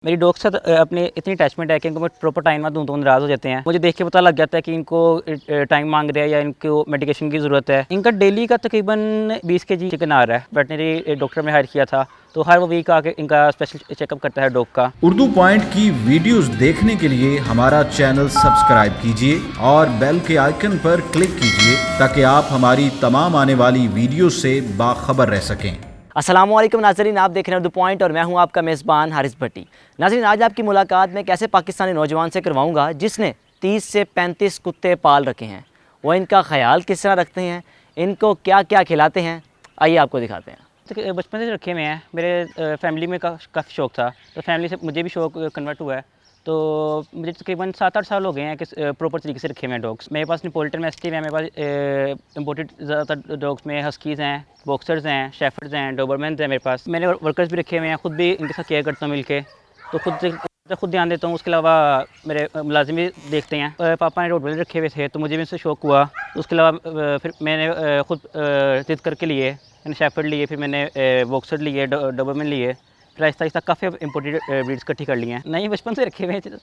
मेरी डॉग के साथ अपनी इतनी अटैचमेंट है कि इनको मैं प्रॉपर टाइम ना दूँ तो नाराज़ हो जाते हैं। मुझे देख के पता लग जाता है कि इनको टाइम मांग रहे हैं या इनको मेडिकेशन की ज़रूरत है। इनका डेली का तकरीबन 20 kg चिकन आ रहा है। वेटनरी डॉक्टर में हायर किया था तो हर वो वीक आके इनका स्पेशल चेकअप करता है डॉग का। उर्दू पॉइंट की वीडियोस देखने के लिए हमारा चैनल सब्सक्राइब कीजिए और बेल के आइकन पर क्लिक कीजिए ताकि आप हमारी तमाम आने वाली वीडियो से बाखबर रह सकें। अस्सलाम वालेकुम नाज़रीन, आप देख रहे हैं द पॉइंट और मैं हूं आपका मेज़बान हारिस भट्टी। नाज़रीन, आज आपकी मुलाकात मैं एक ऐसे पाकिस्तानी नौजवान से करवाऊंगा जिसने 30 से 35 कुत्ते पाल रखे हैं। वो इनका ख्याल किस तरह रखते हैं, इनको क्या क्या खिलाते हैं, आइए आपको दिखाते हैं। तो बचपन से रखे हुए हैं। मेरे फैमिली में काफ़ी शौक़ था तो फैमिली से मुझे भी शौक़ कन्वर्ट हुआ है। तो मुझे तकरीबन 7-8 साल हो गए हैं कि प्रॉपर तरीके से रखे हुए हैं डॉग्स। मेरे पास नेपोलिटन मैस्टिफ है, मेरे पास इम्पोर्टेड ज़्यादातर डॉग्स में हस्कीज़ हैं, बॉक्सर्स हैं, शेफर्ड्स हैं, डोबरमैन्स हैं मेरे पास। मैंने वर्कर्स भी रखे हुए हैं, ख़ुद भी इनके साथ केयर करता हूँ मिलके, तो खुद ध्यान देता हूँ। उसके अलावा मेरे मुलाजिम भी देखते हैं। पापा ने रोटवेलर रखे हुए थे तो मुझे भी उनसे शौक़ हुआ। उसके अलावा फिर मैंने ख़ुद ज़िद करके लिए, मैंने शेफर्ड लिए, फिर मैंने बॉक्सर लिए, डोबरमैन लिए, फिर आहिस्ता आहिस्ता काफ़ी इम्पोर्टेड ब्रीड्स इकट्ठी कर ली हैं। नहीं, बचपन से रखे हुए हैं।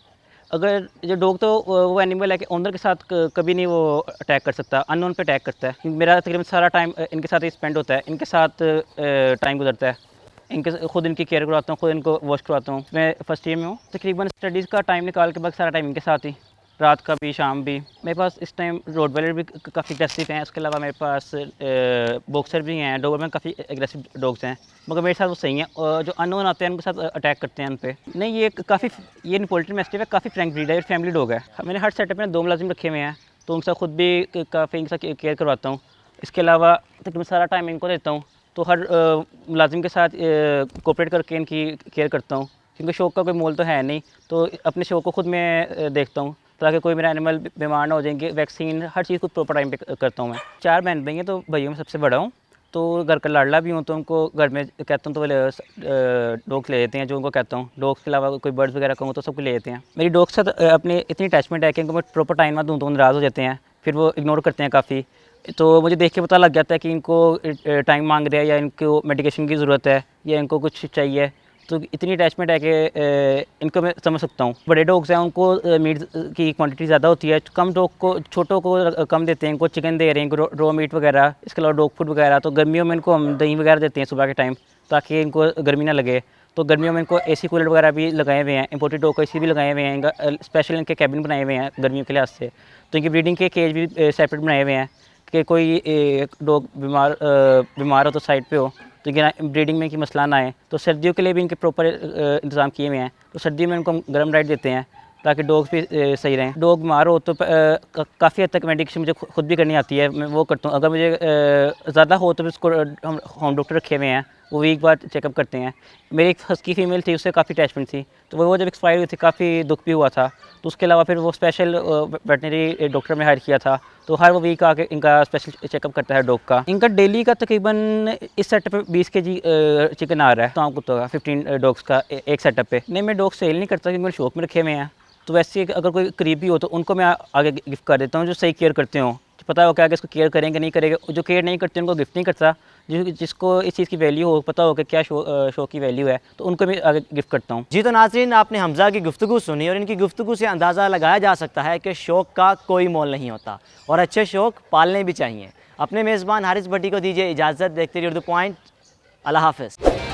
अगर जो डॉग तो वो एनिमल है कि ओनर के साथ कभी नहीं वो अटैक कर सकता, अननोन पे अटैक करता है। मेरा तकरीबन सारा टाइम इनके साथ ही स्पेंड होता है, इनके साथ टाइम गुजरता है। खुद इनकी केयर करवाता हूँ, खुद इनको वॉश करवाता हूँ। मैं फर्स्ट ईयर में हूँ। तकरीबन स्टडीज़ का टाइम निकाल के बाद सारा टाइम इनके साथ ही, रात का भी शाम भी। मेरे पास इस टाइम रोटवेलर भी काफ़ी एग्रेसिव हैं। उसके अलावा मेरे पास बॉक्सर भी हैं, डोबरमैन काफ़ी एग्रेसिव डॉग्स हैं, मगर मेरे साथ वो सही हैं। और जो अननोन आते हैं उनके साथ अटैक करते हैं उन पे नहीं। ये नेपोलिटन मैस्टिफ है, काफ़ी फ्रैंक ब्रीड है, फैमिली डॉग है। मैंने हर सेटअप में 2 मुलाजिम रखे हुए हैं तो उनके साथ खुद भी काफ़ी इनके साथ केयर करवाता हूँ। इसके अलावा तकरीबन सारा टाइम इनको देता हूँ तो हर मुलाजिम के साथ कोऑपरेट करके इनकी केयर करता हूँ, क्योंकि शौक़ का कोई मोल तो है नहीं। तो अपने शौक़ को खुद मैं देखता हूँ ताकि कोई मेरा एनिमल बीमार ना हो जाएंगे। वैक्सीन हर चीज़ को प्रॉपर टाइम पे करता हूँ मैं। 4 बहन भाई हैं तो भाइयों में सबसे बड़ा हूँ, तो घर का लाडला भी हूँ। तो उनको घर में कहता हूँ तो वो डॉग्स ले लेते हैं जो उनको कहता हूँ। डॉग्स के अलावा कोई बर्ड्स वगैरह कहूँ तो सबको ले लेते हैं। मेरी डॉग्स के साथ अपनी इतनी अटैचमेंट है कि इनको मैं प्रॉपर टाइम ना दूँ तो नाराज़ हो जाते हैं, फिर वो इग्नोर करते हैं काफ़ी। तो मुझे देख के पता लग जाता है कि इनको टाइम मांग रहे हैं या इनको मेडिकेशन की ज़रूरत है या इनको कुछ चाहिए। तो इतनी अटैचमेंट है कि इनको मैं समझ सकता हूँ। बड़े डॉग्स हैं उनको मीट की क्वांटिटी ज़्यादा होती है, कम डॉग को, छोटों को कम देते हैं। इनको चिकन दे रहे हैं, इनको रॉ मीट वगैरह, इसके अलावा डॉग फूड वगैरह। तो गर्मियों में इनको हम दही वगैरह देते हैं सुबह के टाइम ताकि इनको गर्मी ना लगे। तो गर्मियों में इनको एसी कूलर वगैरह भी लगाए हुए हैं, इंपोर्टेड डॉग को एसी भी लगाए हुए हैं। इनका स्पेशल इनके कैबिन बनाए हुए हैं गर्मियों के लिहाज से। तो इनकी ब्रीडिंग के केज भी सेपरेट बनाए हुए हैं कि कोई डॉग बीमार हो तो साइड पे हो, तो ब्रीडिंग में कि मसला ना आए। तो सर्दियों के लिए भी इनके प्रॉपर इंतज़ाम किए हुए हैं। तो सर्दियों में इनको हम गर्म डाइट देते हैं ताकि डॉग्स भी सही रहें। डॉग बीमार हो तो काफ़ी हद तक मेडिकेशन मुझे खुद भी करनी आती है, मैं वो करता हूँ। अगर मुझे ज़्यादा हो तो उसको हम होम डॉक्टर रखे हुए हैं, वो वीक बाद चेकअप करते हैं। मेरी एक हस्की फीमेल थी, उससे काफ़ी अटैचमेंट थी, तो वो जब एक्सपायर हुई थी काफ़ी दुख भी हुआ था। तो उसके अलावा फिर वो स्पेशल वेटनरी डॉक्टर में हायर किया था तो हर वो वीक आके इनका स्पेशल चेकअप करता है डॉग का। इनका डेली का तकरीबन इस सेटअप पे 20 kg चिकन आ रहा है। तो कुत्तों का 15 डॉग्स का एक सेटअप पे। नहीं, मैं डॉग सेल नहीं करता क्योंकि मेरे शौक़ में रखे हुए हैं। तो वैसे अगर कोई करीबी हो तो उनको मैं आगे गिफ्ट कर देता हूँ जो सही केयर करते हो। पता हो क्या कि इसको केयर करेंगे नहीं करेंगे। जो केयर नहीं करते उनको गिफ्ट नहीं करता। जिसको इस चीज़ की वैल्यू हो, पता हो कि क्या शो की वैल्यू है, तो उनको भी आगे गिफ्ट करता हूँ। जी तो नाज़रीन, आपने हमज़ा की गुफ्तगू सुनी और इनकी गुफ्तगू से अंदाज़ा लगाया जा सकता है कि शौक़ का कोई मोल नहीं होता और अच्छे शौक़ पालने भी चाहिए। अपने मेज़बान हारिस भट्टी को दीजिए इजाज़त। देखते रहिए उर्दू पॉइंट। अल्लाह हाफ़िज़।